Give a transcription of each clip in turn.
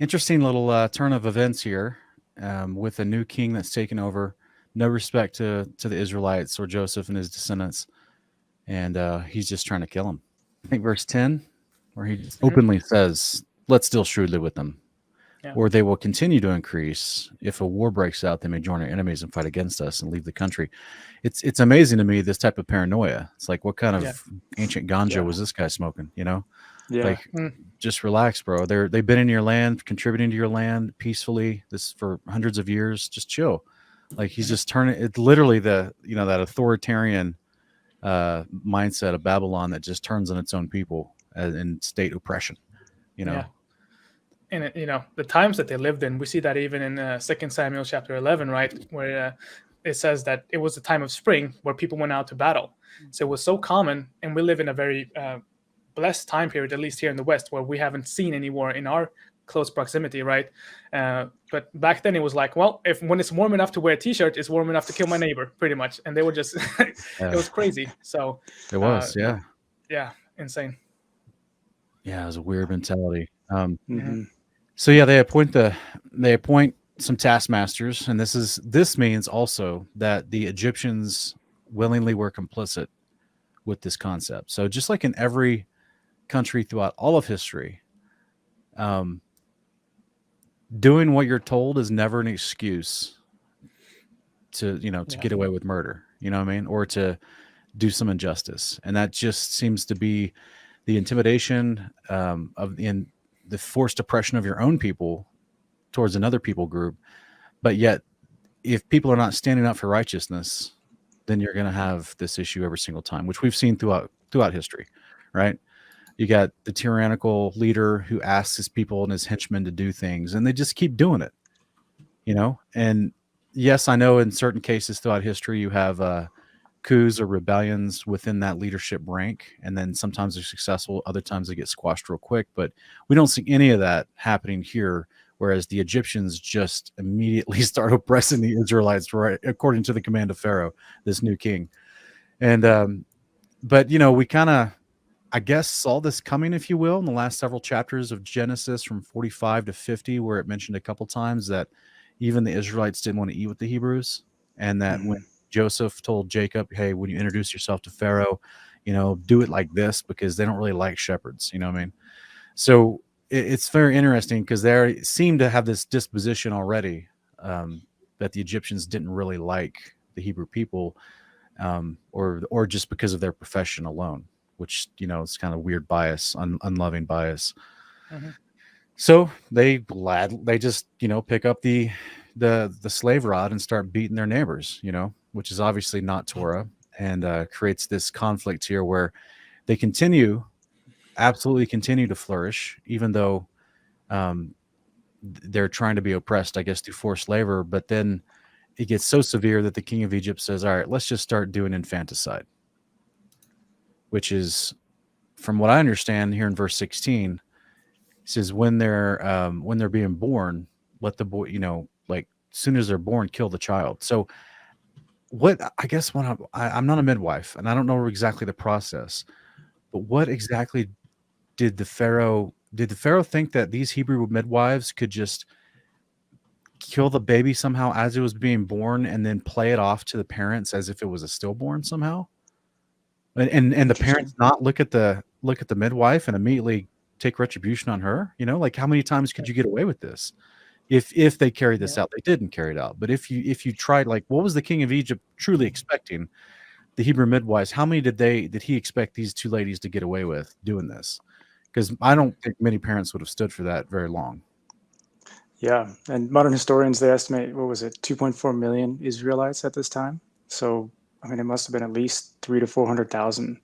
Interesting little turn of events here, with a new king that's taken over. No respect to the Israelites or Joseph and his descendants, and he's just trying to kill him. I think verse 10, where he just Hmm. openly says, "Let's deal shrewdly with them, Yeah. or they will continue to increase. If a war breaks out, they may join our enemies and fight against us and leave the country." It's amazing to me, this type of paranoia. It's like, what kind Yeah. of ancient ganja Yeah. was this guy smoking? You know, Yeah. like, Mm. just relax, bro. They've been in your land, contributing to your land peacefully this for hundreds of years. Just chill. Like, he's Mhm. just turning it, literally, the that authoritarian mindset of Babylon that just turns on its own people in state oppression. You Yeah. know, And the times that they lived in, we see that even in 2 Samuel chapter 11, right, where it says that it was the time of spring where people went out to battle. So it was so common, and we live in a very blessed time period, at least here in the West, where we haven't seen any war in our close proximity, right? But back then it was like, well, if when it's warm enough to wear a t-shirt, it's warm enough to kill my neighbor, pretty much. And they were just, it was crazy. So it was, yeah, yeah, insane. yeah, it was a weird mentality. Mhm. Hmm. So yeah, they appoint some taskmasters, and this means also that the Egyptians willingly were complicit with this concept. So just like in every country throughout all of history, um, doing what you're told is never an excuse to Yeah. get away with murder. You know what I mean, or to do some injustice, and that just seems to be the intimidation, in the forced oppression of your own people towards another people group. But yet, if people are not standing up for righteousness, then you're going to have this issue every single time, which we've seen throughout history, right? You got the tyrannical leader who asks his people and his henchmen to do things, and they just keep doing it, And yes, I know in certain cases throughout history, you have coups or rebellions within that leadership rank, and then sometimes they're successful, other times they get squashed real quick. But we don't see any of that happening here. Whereas the Egyptians just immediately start oppressing the Israelites, right, according to the command of Pharaoh, this new king. And but we kind of, I guess, saw this coming, if you will, in the last several chapters of Genesis from 45 to 50, where it mentioned a couple times that even the Israelites didn't want to eat with the Hebrews, and that when Hmm. Joseph told Jacob, "Hey, when you introduce yourself to Pharaoh, do it like this because they don't really like shepherds." You know what I mean? So it's very interesting because they seem to have this disposition already, that the Egyptians didn't really like the Hebrew people, or just because of their profession alone, which it's kind of weird bias, unloving bias. Mhm. So they just pick up the slave rod and start beating their neighbors, which is obviously not Torah, and creates this conflict here where they absolutely continue to flourish, even though um, they're trying to be oppressed, I guess, through forced labor. But then it gets so severe that the king of Egypt says, "All right, let's just start doing infanticide," which is, from what I understand here in verse 16, says when they're being born, let the boy, like, as soon as they're born, kill the child. So what, I guess, when I'm not a midwife and I don't know exactly the process, but what exactly did the Pharaoh think that these Hebrew midwives could just kill the baby somehow as it was being born and then play it off to the parents as if it was a stillborn somehow? And the Interesting. parents not look at the midwife and immediately take retribution on her? Like, how many times could you get away with this? If they carried Yeah. this out, they didn't carry it out. But if you tried, like, what was the king of Egypt truly expecting? The Hebrew midwives, how many did he expect these two ladies to get away with doing this? Because I Mhm. don't think many parents would have stood for that very long. Yeah. And modern historians, they estimate, what was it, 2.4 million Israelites at this time. So, I mean, it must have been at least 3 to 400,000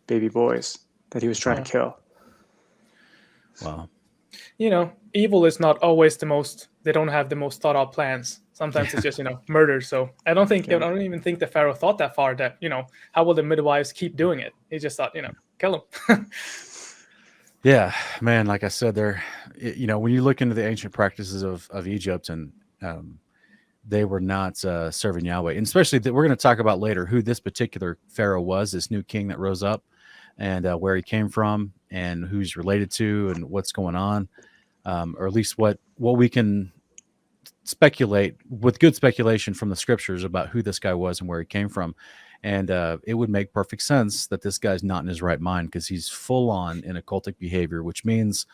baby boys that he was trying to Yeah. kill. Wow. Evil is not always they don't have the most thought out plans. Sometimes it's Yeah. just, murder. So I Yeah. don't even think the Pharaoh thought that far that, how will the midwives keep doing it? He just thought, kill them. Yeah, man. Like I said, when you look into the ancient practices of Egypt, and they were not serving Yahweh, and especially that we're going to talk about later who this particular Pharaoh was, this new king that rose up, and where he came from, and who he's related to, and what's going on. or at least what we can speculate with good speculation from the scriptures about who this guy was and where he came from. And it would make perfect sense that this guy's not in his right mind, because he's full on in occultic behavior, which means,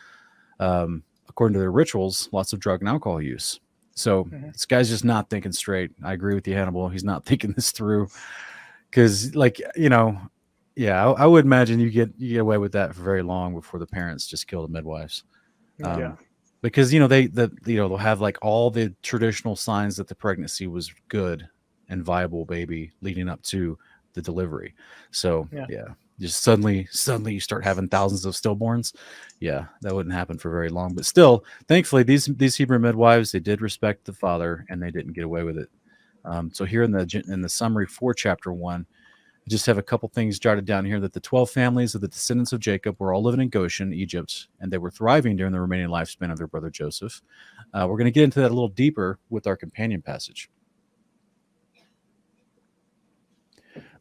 according to their rituals, lots of drug and alcohol use. So this guy's just not thinking straight. I agree with you, Hannibal. He's not thinking this through, because, like, yeah, I would imagine you get away with that for very long before the parents just kill the midwives. Because they'll have like all the traditional signs that the pregnancy was good and viable baby leading up to the delivery. So just suddenly you start having thousands of stillborns. Yeah, that wouldn't happen for very long. But still, thankfully, these Hebrew midwives, they did respect the father and they didn't get away with it. So here in the summary for chapter 1, I just have a couple things jotted down here, that the 12 families of the descendants of Jacob were all living in Goshen, Egypt, and they were thriving during the remaining lifespan of their brother Joseph. We're going to get into that a little deeper with our companion passage.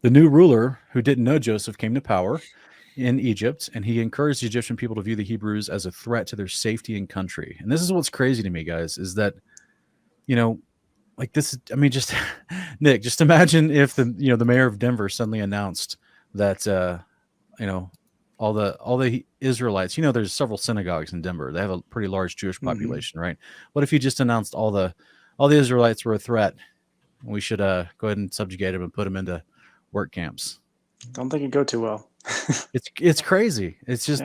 The new ruler, who didn't know Joseph, came to power in Egypt, and he encouraged the Egyptian people to view the Hebrews as a threat to their safety and country. And this is what's crazy to me, guys, is that, like this, I mean, just Nick, just imagine if the mayor of Denver suddenly announced that, all the Israelites, there's several synagogues in Denver. They have a pretty large Jewish population, right? What if he just announced all the Israelites were a threat? We should go ahead and subjugate them and put them into work camps. Don't think it'd go too well. It's crazy. It's just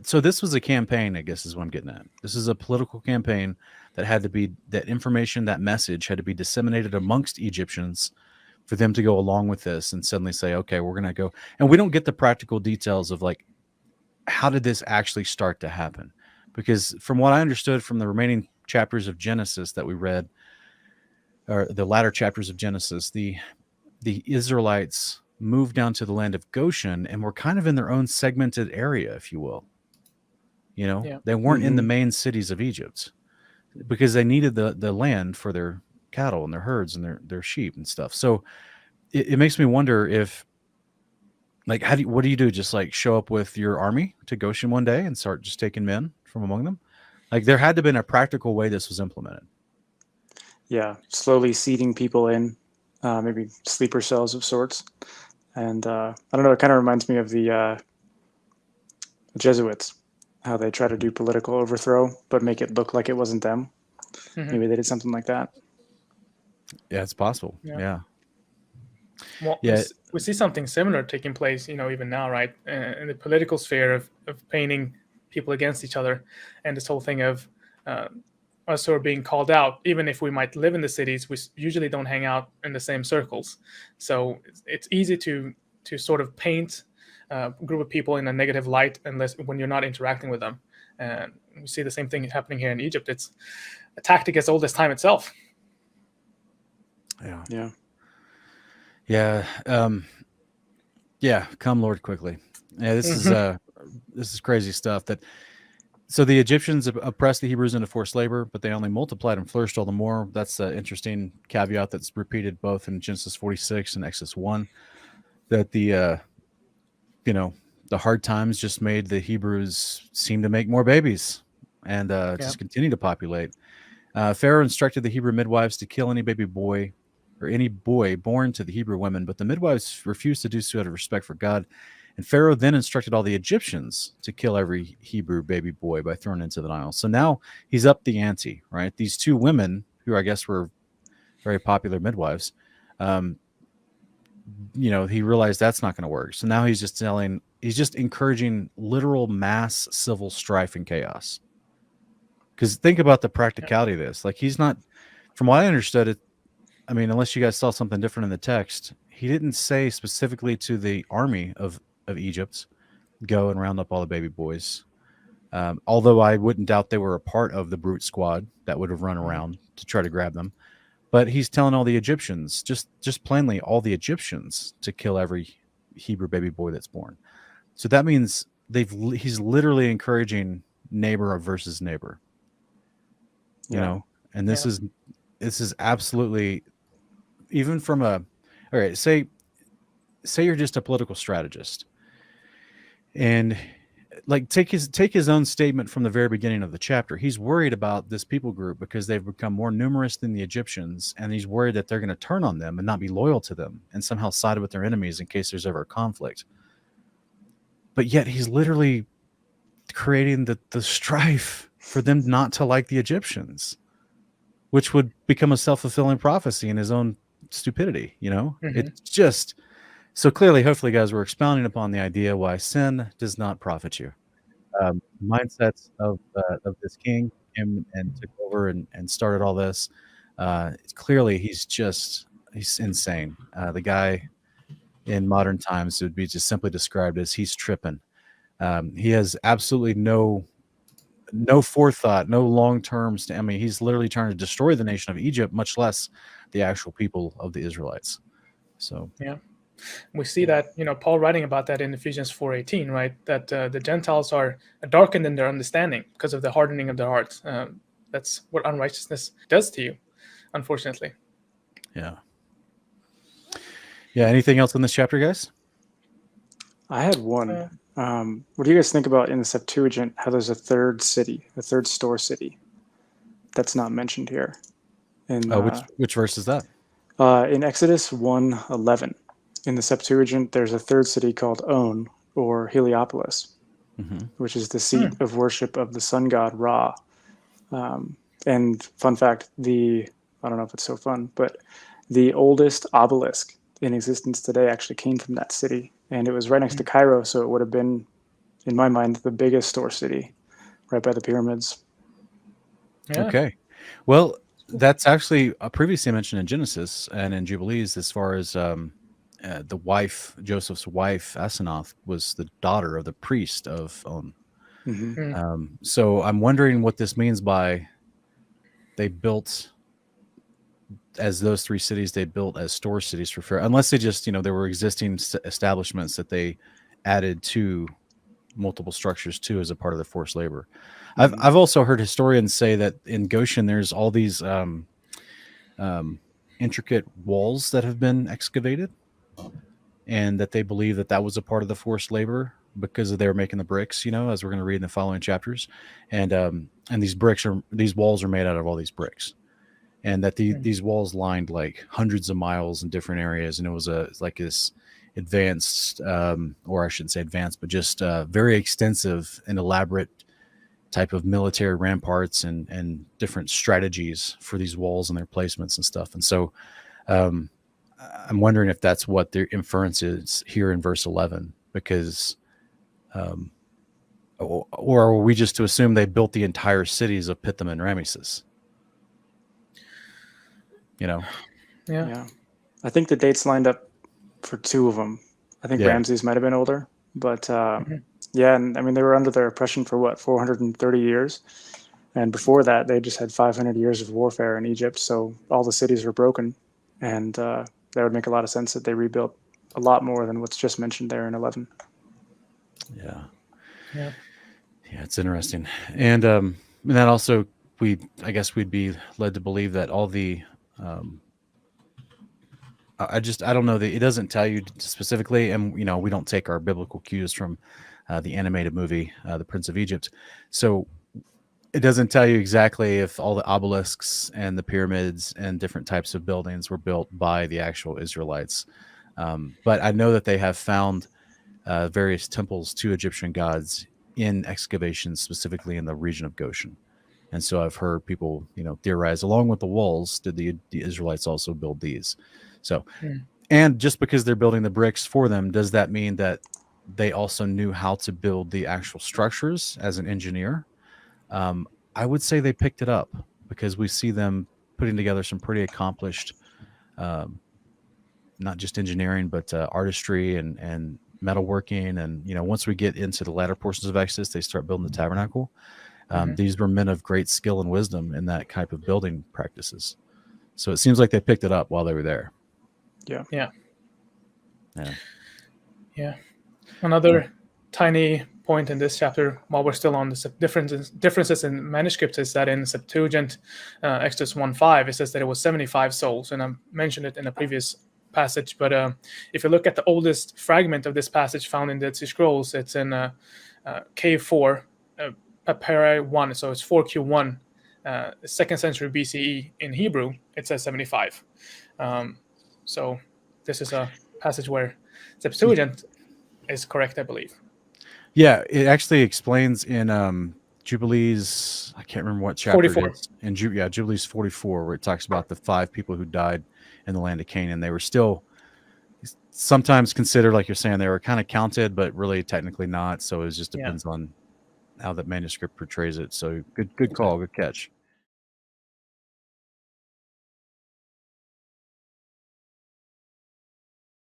so this was a campaign, I guess, is what I'm getting at. This is a political campaign that had to be, that information, that message had to be disseminated amongst Egyptians for them to go along with this and suddenly say, okay, we're going to go. And we don't get the practical details of, like, how did this actually start to happen? Because from what I understood from the remaining chapters of Genesis that we read, or the latter chapters of Genesis, the Israelites moved down to the land of Goshen and were kind of in their own segmented area, if you will. They weren't in the main cities of Egypt, because they needed the land for their cattle and their herds and their sheep and stuff. So it makes me wonder if, like, what do you do? Just like show up with your army to Goshen one day and start just taking men from among them? Like, there had to have been a practical way this was implemented. Yeah, slowly seeding people in, maybe sleeper cells of sorts. And I don't know, it kind of reminds me of the Jesuits, how they try to do political overthrow, but make it look like it wasn't them. Maybe they did something like that. Yeah, it's possible. Yeah. Well, we see something similar taking place, even now, right? In the political sphere of painting people against each other, and this whole thing of us who are being called out, even if we might live in the cities, we usually don't hang out in the same circles. So it's easy to sort of paint a group of people in a negative light when you're not interacting with them. And we see the same thing happening here in Egypt. It's a tactic as old as time itself. Yeah. Come, Lord, quickly. Yeah, this is crazy stuff. So the Egyptians oppressed the Hebrews into forced labor, but they only multiplied and flourished all the more. That's an interesting caveat that's repeated both in Genesis 46 and Exodus 1, that the hard times just made the Hebrews seem to make more babies and just continue to populate. Pharaoh instructed the Hebrew midwives to kill any baby boy or any boy born to the Hebrew women, but the midwives refused to do so out of respect for God. And Pharaoh then instructed all the Egyptians to kill every Hebrew baby boy by throwing into the Nile. So now he's upped the ante, right? These two women, who I guess were very popular midwives, he realized that's not going to work. So now he's just encouraging literal mass civil strife and chaos. Because think about the practicality of this. Like, he's not, from what I understood it, I mean, unless you guys saw something different in the text, he didn't say specifically to the army of Egypt, go and round up all the baby boys. Although I wouldn't doubt they were a part of the brute squad that would have run around to try to grab them. But he's telling all the Egyptians, just plainly all the Egyptians, to kill every Hebrew baby boy that's born. So that means he's literally encouraging neighbor versus neighbor. And this is absolutely, even from all right, say you're just a political strategist, and like take his own statement from the very beginning of the chapter. He's worried about this people group because they've become more numerous than the Egyptians, and he's worried that they're going to turn on them and not be loyal to them and somehow side with their enemies in case there's ever a conflict. But yet he's literally creating the strife for them not to like the Egyptians, which would become a self-fulfilling prophecy in his own stupidity. It's just so clearly, hopefully, guys, we're expounding upon the idea why sin does not profit you. Mindsets of this king came and took over and started all this. Clearly, he's insane. The guy in modern times would be just simply described as he's tripping. He has absolutely no forethought, no long terms. I mean, he's literally trying to destroy the nation of Egypt, much less the actual people of the Israelites. So yeah. We see that, Paul writing about that in Ephesians 4:18, right? That the Gentiles are darkened in their understanding because of the hardening of their hearts. That's what unrighteousness does to you, unfortunately. Yeah. Anything else in this chapter, guys? I had one. What do you guys think about in the Septuagint how there's a third city, a third store city that's not mentioned here? Which verse is that? In Exodus 1:11. In the Septuagint, there's a third city called On, or Heliopolis, which is the seat of worship of the sun god Ra. And fun fact, I don't know if it's so fun, but the oldest obelisk in existence today actually came from that city. And it was right next to Cairo, so it would have been, in my mind, the biggest store city, right by the pyramids. Yeah. Okay. Well, that's actually previously mentioned in Genesis and in Jubilees as far as... Joseph's wife, Asenath, was the daughter of the priest of On. So I'm wondering what this means by they built as those three cities they built as store cities for fair, unless they just, there were existing establishments that they added to multiple structures too as a part of the forced labor. I've also heard historians say that in Goshen there's all these intricate walls that have been excavated, and that they believe that was a part of the forced labor because they were making the bricks, as we're going to read in the following chapters. And these walls are made out of all these bricks, and that these walls lined like hundreds of miles in different areas. And it was like this advanced, or I shouldn't say advanced, but just very extensive and elaborate type of military ramparts and different strategies for these walls and their placements and stuff. And so, I'm wondering if that's what their inference is here in verse 11, because, or are we just to assume they built the entire cities of Pithom and Ramesses? Yeah. I think the dates lined up for two of them. I think Ramses might have been older, but yeah, and I mean they were under their oppression for 430 years, and before that they just had 500 years of warfare in Egypt. So all the cities were broken, and that would make a lot of sense that they rebuilt a lot more than what's just mentioned there in 11. Yeah. It's interesting. And that also, I guess we'd be led to believe that all the, I don't know, it doesn't tell you specifically, and we don't take our biblical cues from the animated movie, The Prince of Egypt. So it doesn't tell you exactly if all the obelisks and the pyramids and different types of buildings were built by the actual Israelites. But I know that they have found various temples to Egyptian gods in excavations, specifically in the region of Goshen. And so I've heard people, theorize, along with the walls, did the Israelites also build these? So, and just because they're building the bricks for them, does that mean that they also knew how to build the actual structures as an engineer? I would say they picked it up, because we see them putting together some pretty accomplished, not just engineering, but artistry and metalworking. And, once we get into the latter portions of Exodus, they start building the tabernacle. These were men of great skill and wisdom in that type of building practices. So it seems like they picked it up while they were there. Yeah. Another tiny point in this chapter, while we're still on the differences in manuscripts, is that in Septuagint, Exodus 1:5, it says that it was 75 souls, and I mentioned it in a previous passage. But if you look at the oldest fragment of this passage found in Dead Sea Scrolls, it's in K4, Papyri 1, so it's 4Q1, 2nd century BCE in Hebrew, it says 75. So this is a passage where Septuagint is correct, I believe. Yeah, it actually explains in Jubilees. I can't remember what chapter 44. it is. In Jubilees 44, where it talks about the 5 people who died in the land of Canaan. They were still sometimes considered, like you're saying, they were kind of counted, but really technically not. So it just depends on how that manuscript portrays it. So good call, good catch.